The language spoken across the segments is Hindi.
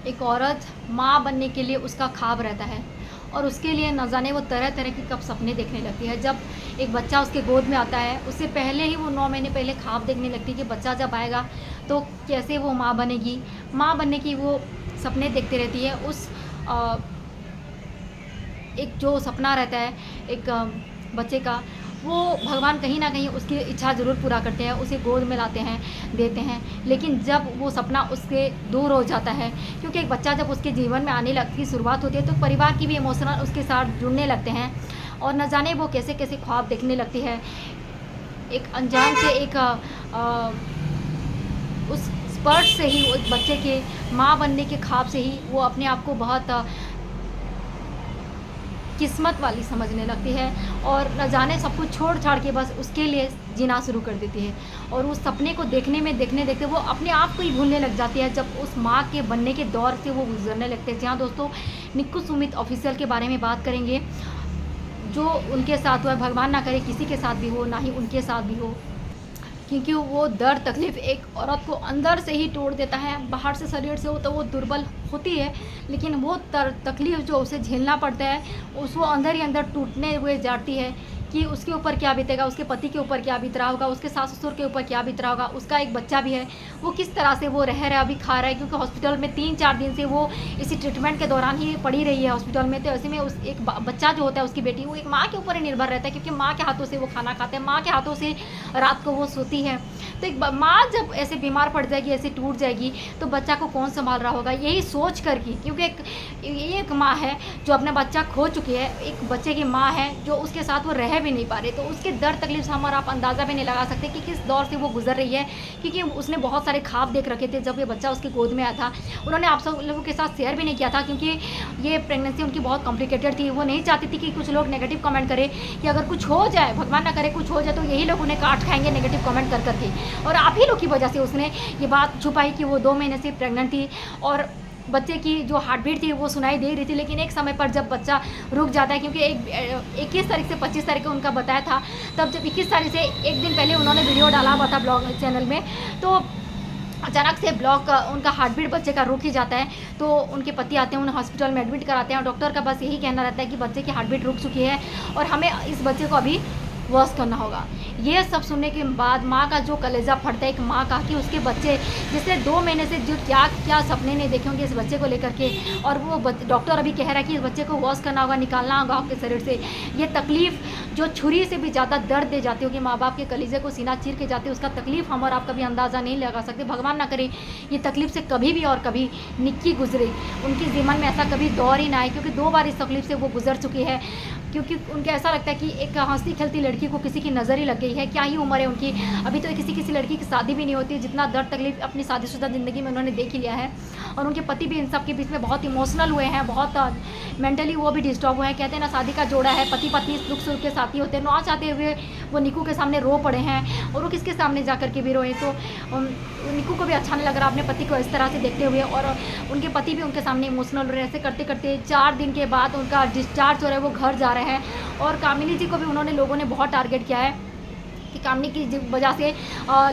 एक औरत माँ बनने के लिए उसका ख्वाब रहता है और उसके लिए न जाने वो तरह तरह की कब सपने देखने लगती है। जब एक बच्चा उसके गोद में आता है उससे पहले ही वो 9 महीने पहले ख्वाब देखने लगती है कि बच्चा जब आएगा तो कैसे वो माँ बनेगी। माँ बनने की वो सपने देखती रहती है। उस अ, एक जो सपना रहता है एक बच्चे का, वो भगवान कहीं ना कहीं उसकी इच्छा ज़रूर पूरा करते हैं, उसे गोद में लाते हैं, देते हैं। लेकिन जब वो सपना उसके दूर हो जाता है, क्योंकि एक बच्चा जब उसके जीवन में आने की शुरुआत होती है तो परिवार की भी इमोशनल उसके साथ जुड़ने लगते हैं और न जाने वो कैसे कैसे ख्वाब देखने लगती है। एक अनजान से एक उस स्पर्श से ही उस बच्चे के माँ बनने के ख्वाब से ही वो अपने आप को बहुत किस्मत वाली समझने लगती है और न जाने सब कुछ छोड़ छाड़ के बस उसके लिए जीना शुरू कर देती है। और उस सपने को देखने में देखने देखते वो अपने आप को ही भूलने लग जाती है जब उस माँ के बनने के दौर से वो गुजरने लगते हैं। जहाँ दोस्तों निक्कू सुमित ऑफिशियल के बारे में बात करेंगे, जो उनके साथ हुआ है, भगवान ना करे किसी के साथ भी हो, ना ही उनके साथ भी हो, क्योंकि वो दर्द तकलीफ़ एक औरत को अंदर से ही तोड़ देता है। बाहर से शरीर से हो तो वो दुर्बल होती है, लेकिन वो तकलीफ़ जो उसे झेलना पड़ता है उस वो अंदर ही अंदर टूटने हुए जाती है कि उसके ऊपर क्या बीतेगा, उसके पति के ऊपर क्या बीत रहा होगा, उसके सास ससुर के ऊपर क्या बीत रहा होगा, उसका एक बच्चा भी है, वो किस तरह से वो रह रहा है, अभी खा रहा है, क्योंकि हॉस्पिटल में 3-4 दिन से वो इसी ट्रीटमेंट के दौरान ही पड़ी रही है हॉस्पिटल में। तो ऐसे में उस एक बच्चा जो होता है उसकी बेटी, वो एक माँ के ऊपर ही निर्भर रहता है, क्योंकि माँ के हाथों से वो खाना खाते हैं, माँ के हाथों से रात को वो सोती है। तो एक माँ जब ऐसे बीमार पड़ जाएगी, ऐसे टूट जाएगी, तो बच्चा को कौन संभाल रहा होगा, यही सोच कर की, क्योंकि ये एक माँ है जो अपना बच्चा खो चुकी है, एक बच्चे की माँ है जो उसके साथ वो रह भी नहीं पा रही। तो उसके दर्द तकलीफ से हमारा आप अंदाज़ा भी नहीं लगा सकते कि किस दौर से वो गुजर रही है, क्योंकि उसने बहुत सारे ख्वाब देख रखे थे जब ये बच्चा उसके गोद में आया था। उन्होंने आप सब लोगों के साथ शेयर भी नहीं किया था, क्योंकि ये प्रेगनेंसी उनकी बहुत कॉम्प्लिकेटेड थी। वो नहीं चाहती थी कि कुछ लोग नेगेटिव कमेंट करें कि अगर कुछ हो जाए, भगवान ना करे कुछ हो जाए, तो यही लोग उन्हें काट खाएंगे नेगेटिव कमेंट कर करके। और आप ही लोग की वजह से उसने ये बात छुपाई कि वो 2 महीने से प्रेग्नेंट थी और बच्चे की जो हार्ट बीट थी वो सुनाई दे रही थी। लेकिन एक समय पर जब बच्चा रुक जाता है, क्योंकि 21 तारीख से 25 तारीख को उनका बताया था, तब जब 21 तारीख से एक दिन पहले उन्होंने वीडियो डाला हुआ था ब्लॉग चैनल में, तो अचानक से ब्लॉक उनका हार्ट बीट बच्चे का रुक ही जाता है। तो उनके पति आते हैं, उन्हें हॉस्पिटल में एडमिट कराते हैं और डॉक्टर का बस यही कहना रहता है कि बच्चे की हार्ट बीट रुक चुकी है और हमें इस बच्चे को अभी वॉश करना होगा। ये सब सुनने के बाद माँ का जो कलेजा फटता है, एक माँ का, कि उसके बच्चे जिसने 2 महीने से जो क्या क्या सपने नहीं देखे होंगे इस बच्चे को लेकर के, और वो डॉक्टर अभी कह रहा है कि इस बच्चे को वॉश करना होगा, निकालना होगा आपके शरीर से। ये तकलीफ़ जो छुरी से भी ज़्यादा दर्द दे जाती होगी, माँ बाप के कलेजे को सीना चीर के जाती है, उसका तकलीफ़ हम और आप कभी अंदाज़ा नहीं लगा सकते। भगवान ना करे ये तकलीफ़ से कभी भी और कभी निक्की गुजरे, उनके जीवन में ऐसा कभी दौर ही ना आए, क्योंकि 2 बार इस तकलीफ़ से वो गुजर चुकी है। क्योंकि उनके ऐसा लगता है कि एक हंसती खेलती लड़की को किसी की नज़र ही लग गई है। क्या ही उम्र है उनकी, अभी तो किसी लड़की की शादी भी नहीं होती, जितना दर्द तकलीफ अपनी शादीशुदा ज़िंदगी में उन्होंने देख ही लिया है। और उनके पति भी इन सब के बीच में बहुत इमोशनल हुए हैं, बहुत मेंटली वो भी डिस्टर्ब हुए हैं। कहते हैं ना, शादी का जोड़ा है, पति पत्नी दुख सुख के साथी होते हैं, ना चाहते हुए वो निक्कू के सामने रो पड़े हैं, और वो किसके सामने जा कर के भी रोए। तो निक्कू को भी अच्छा नहीं लग रहा अपने पति को इस तरह से देखते हुए, और उनके पति भी उनके सामने इमोशनल हो रहे हैं। ऐसे करते करते 4 दिन के बाद उनका डिस्चार्ज हो रहा है, वो घर जा रहे हैं। और कामिनी जी को भी उन्होंने लोगों ने बहुत टारगेट किया है कि कामिनी की वजह से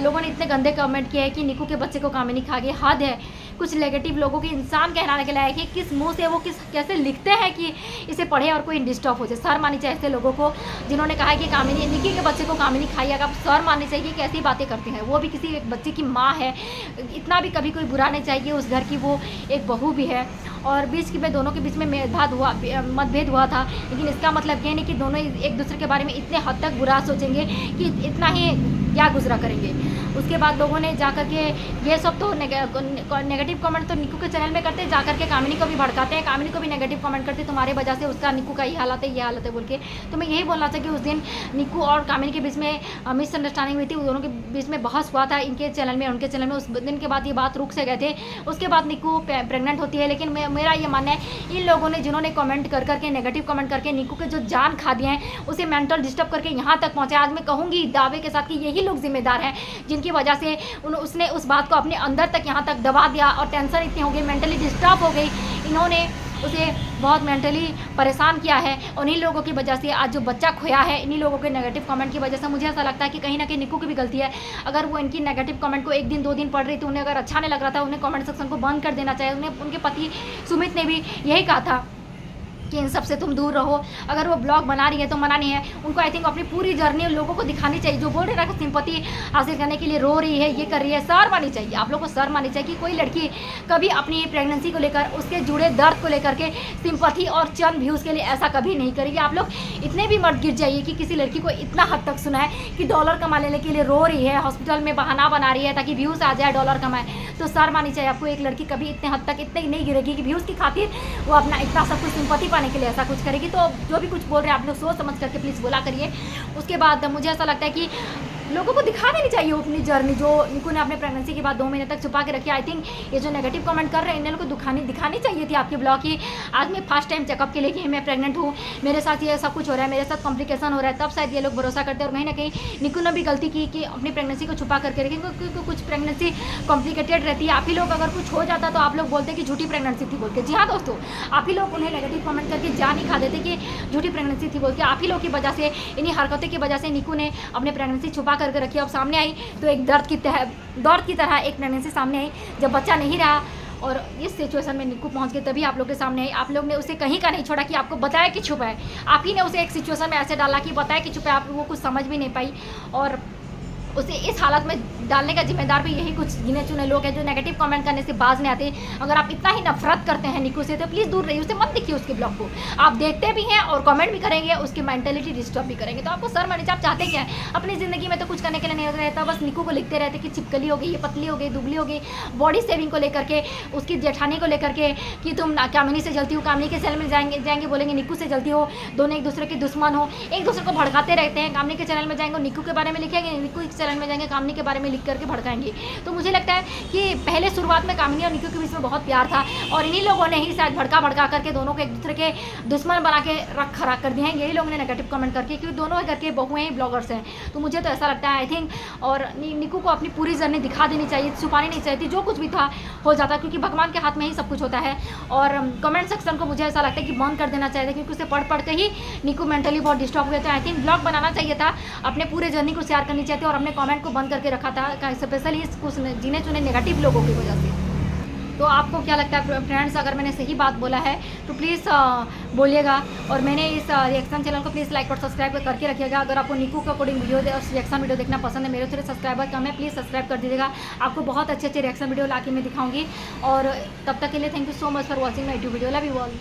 लोगों ने इतने गंदे कमेंट किए हैं कि निक्कू के बच्चे को कामिनी खा गई। हद है। कुछ नेगेटिव लोगों के इंसान कहलाने के लायक है, किस मुंह से वो कैसे लिखते हैं कि इसे पढ़े और कोई डिस्टर्ब हो जाए। शर्म आनी चाहिए ऐसे लोगों को जिन्होंने कहा है कि कामिनी, निक्की के बच्चे को कामिनी खाई। अगर शर्म आनी चाहिए कि ऐसी बातें करते हैं, वो भी किसी एक बच्चे की माँ है। इतना भी कभी कोई बुरा नहीं चाहिए, उस घर की वो एक बहू भी है। और दोनों के बीच में मतभेद हुआ था, लेकिन इसका मतलब ये नहीं कि दोनों एक दूसरे के बारे में इतने हद तक बुरा सोचेंगे कि इतना ही क्या गुजरा करेंगे। उसके बाद लोगों ने जाकर के ये सब तो नेगेटिव कमेंट तो निक्कू के चैनल में करते हैं, जाकर के कामिनी को भी भड़काते हैं, कामिनी को भी नेगेटिव कमेंट करते हैं, तुम्हारे वजह से उसका निक्कू का ये हालत है बोल के। तो मैं यही बोलना चाहिए कि उस दिन निक्कू और कामिनी के बीच में मिसअंडरस्टैंडिंग हुई थी, दोनों के बीच में बहस हुआ था, इनके चैनल में उनके चैनल में। उस दिन के बाद ये बात रुक से गए थे। उसके बाद निक्कू प्रेग्नेंट होती है, लेकिन मेरा ये मानना है इन लोगों ने जिन्होंने कमेंट कर करके नेगेटिव कमेंट करके निक्कू के जो जान खा दिए हैं, उसे मेंटल डिस्टर्ब करके यहाँ तक पहुँचा। आज मैं कहूँगी दावे के साथ कि यही लोग जिम्मेदार हैं, जिनकी वजह से उसने उस बात को अपने अंदर तक यहाँ तक दबा दिया और टेंशन इतनी हो गई, मेंटली डिस्टर्ब हो गई। इन्होंने उसे बहुत मेंटली परेशान किया है। उन्हीं लोगों की वजह से आज जो बच्चा खोया है, इन्हीं लोगों के नेगेटिव कमेंट की वजह से मुझे ऐसा लगता है कि कहीं ना कहीं निक्कू की भी गलती है। अगर वो इनकी नेगेटिव कमेंट को 1 दिन 2 दिन पढ़ रही थी, उन्हें अगर अच्छा नहीं लग रहा था, उन्हें कमेंट सेक्शन को बंद कर देना चाहिए। उन्हें उनके पति सुमित ने भी यही कहा था कि इन सब से तुम दूर रहो। अगर वो ब्लॉग बना रही है तो मना नहीं है, उनको आई थिंक अपनी पूरी जर्नी लोगों को दिखानी चाहिए। जो बोल रहे ना कि सिंपैथी हासिल करने के लिए रो रही है, ये कर रही है, शर्म आनी चाहिए। आप लोग को शर्म आनी चाहिए कि कोई लड़की कभी अपनी प्रेगनेंसी को लेकर, उसके जुड़े दर्द को लेकर के सिंपैथी और चंद व्यूज़ के लिए ऐसा कभी नहीं करेगी। आप लोग इतने भी मत गिर जाइए कि किसी लड़की को इतना हद तक सुना है कि डॉलर कमा लेने के लिए रो रही है, हॉस्पिटल में बहाना बना रही है ताकि व्यूज़ आ जाए, डॉलर कमाए। तो शर्म आनी चाहिए आपको। एक लड़की कभी इतने हद तक इतने नहीं गिरेगी कि व्यूज़ की खातिर वो अपना इतना सब कुछ सिंपैथी पाने के लिए ऐसा कुछ करेगी। तो जो भी कुछ बोल रहे हैं आप लोग सोच समझ करके प्लीज़ बोला करिए। उसके बाद मुझे ऐसा लगता है कि लोगों को दिखा देनी चाहिए अपनी जर्नी, जो निक्कू ने अपने प्रेगनेंसी के बाद 2 महीने तक छुपा के रखी। आई थिंक ये जो नेगेटिव कमेंट कर रहे हैं, इन लोगों को दिखानी चाहिए थी आपके ब्लॉग की। आज मैं फर्स्ट टाइम चेकअप के लिए कि मैं प्रेग्नेंट हूँ, मेरे साथ ये सब कुछ हो रहा है, मेरे साथ कॉम्प्लिकेशन हो रहा है, तब शायद ये लोग भरोसा करते हैं। और कहीं ना कहीं निक्कू ने भी गलती की कि अपनी प्रेगनेंसी को छुपा करके रखें, क्योंकि कुछ प्रेगनेंसी कॉम्प्लिकेटेड रहती है। आप ही लोग अगर कुछ हो जाता तो आप लोग बोलते कि झूठी प्रेगनेंसी थी बोल के। जी हाँ दोस्तों, आप ही लोग उन्हें नेगेटिव कमेंट करके जान ही खा देते कि झूठी प्रेगनेंसी थी बोल के। आप ही लोग की वजह से, इन्हीं हरकतों की वजह से निक्कू ने अपनी प्रेगनेंसी छुपा करके रखी। अब सामने आई तो एक दर्द की तरह एक प्रेगनेंसी सामने आई जब बच्चा नहीं रहा। और इस सिचुएशन में निक्कू पहुंच गए, तभी आप लोग के सामने आई। आप लोग ने उसे कहीं का नहीं छोड़ा कि आपको बताया कि छुपा है। आप ही ने उसे एक सिचुएशन में ऐसे डाला कि बताया कि छुपा है। आप वो कुछ समझ भी नहीं पाई और उसे इस हालत में डालने का जिम्मेदार भी यही कुछ गिने चुने लोग हैं जो नेगेटिव कमेंट करने से बाज नहीं आते। अगर आप इतना ही नफरत करते हैं निक्कू से तो प्लीज़ दूर रहिए, उसे मत देखिए उसके ब्लॉग को। आप देखते भी हैं और कमेंट भी करेंगे, उसकी मेंटलिटी डिस्टर्ब भी करेंगे। तो आपको शर्म आनी चाहिए। आप चाहते क्या है अपनी ज़िंदगी में? तो कुछ करने के लिए नहीं रहता, बस निक्कू को लिखते रहते कि चिपकली हो गई, ये पतली हो गई, दुबली हो गई, बॉडी शेविंग को लेकर के, उसकी जेठानी को लेकर के कि तुम कामिनी से जलती हो, कामिनी के चैनल में जाएंगे बोलेंगे निक्कू से जलती हो। दोनों एक दूसरे के दुश्मन हो, एक दूसरे को भड़काते रहते हैं। कामिनी के चैनल में जाएंगे निक्कू के बारे में लिखेंगे, निक्कू के चैनल में जाएंगे कामिनी के बारे में लिख करके भड़काएंगे। तो मुझे लगता है कि पहले शुरुआत में कामिनी और निक्कू के बीच में बहुत प्यार था और इन्हीं लोगों ने ही शायद भड़का करके दोनों को एक दूसरे के दुश्मन बना के रख खड़ा कर दिए हैं। यही लोगों ने नेगेटिव कमेंट करके, क्योंकि दोनों घर के बहुएं ही ब्लॉगर्स हैं। तो मुझे तो ऐसा लगता है आई थिंक। और निक्कू को अपनी पूरी जर्नी दिखा देनी चाहिए, छुपानी नहीं चाहिए थी। जो कुछ भी था हो जाता, क्योंकि भगवान के हाथ में ही सब कुछ होता है। और कमेंट सेक्शन को मुझे ऐसा लगता है कि बंद कर देना चाहिए, क्योंकि उसे पढ़ के ही निक्कू मेंटली बहुत डिस्टर्ब हुए थे। आई थिंक ब्लॉग बनाना चाहिए था, अपने पूरे जर्नी को शेयर करनी चाहिए थी और अपने कमेंट को बंद करके रखा था, स्पेशली कुछ गिने चुने नेगेटिव लोगों की वजह से। तो आपको क्या लगता है फ्रेंड्स? अगर मैंने सही बात बोला है तो प्लीज़ बोलिएगा। और मैंने इस रिएक्शन चैनल को प्लीज़ लाइक और सब्सक्राइब करके रखिएगा। अगर आपको निक्कू के अकॉर्डिंग वीडियो रिएक्शन वीडियो देखना पसंद है, मेरे थोड़े सब्सक्राइबर कम है, प्लीज़ सब्सक्राइब कर दीजिएगा। आपको बहुत अच्छे रिएक्शन वीडियो ला के मैं दिखाऊंगी। और तब तक के लिए thank you so much for watching my YouTube video. Love you all.